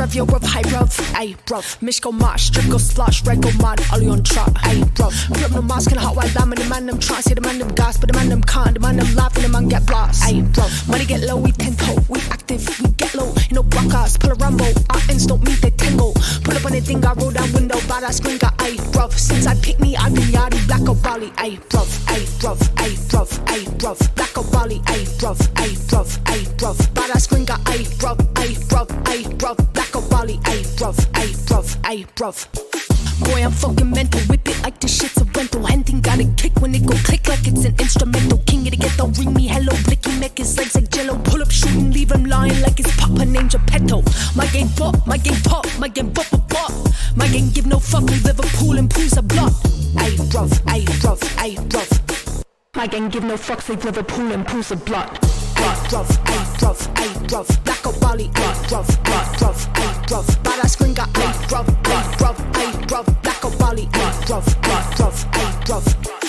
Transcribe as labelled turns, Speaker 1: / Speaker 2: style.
Speaker 1: rev, yo, rev, hey, bruv, ayy, bruv. Mish go march, strip go splash, red go mad, Ollie on track, ayy, bruv. Grip no mask and hot white lamb, and the man them trance, the man them gas, but the man them can't, the man them laugh, and the man get blast, ayy, bruv. Money get low, we 10-toe, we active, we get low, you know, bruck us, pull a Rambo, our ends don't meet the tangle. Pull up on the Dinga, roll down window, badass gringa, ayy, bruv. Since I pikney, I've been yardi, black or Bally, ayy, bruv, ayy, bruv, ayy, bruv, ayy, bruv, black or Bally, ayy, bruv, ayy, bruv, ayy, bruv, badass gringa, ayy, bruv, ayy, bruv, ayy, bruv, black or Bally, ayy, bruv, ayy, bruv, ayy, bruv. Boy, I'm fucking mental, whip it like this shit's a rental. Handing got a kick when it go click like it's an instrumental. King of the ghetto, ring me hello, blicky, make his legs like jello. Pull up, shoot and leave him lying like it's Papa named Geppetto. My game bop, my game pop, my game bop, bop, bop. My game give no fuck, we Liverpool and pools a block. Ayy, bruv, ayy, bruv, ayy, bruv. My gang give no fucks, leave Liverpool and pools a block. Ayy, bruv, ayy, bruv, ayy, bruv. Black or Bally, ayy, bruv, ayy, bruv, ayy, bruv. Badass gringa, ayy, bruv, ayy, bruv, ayy, bruv. Black or Bally, ayy, bruv, ayy, bruv, ayy, bruv.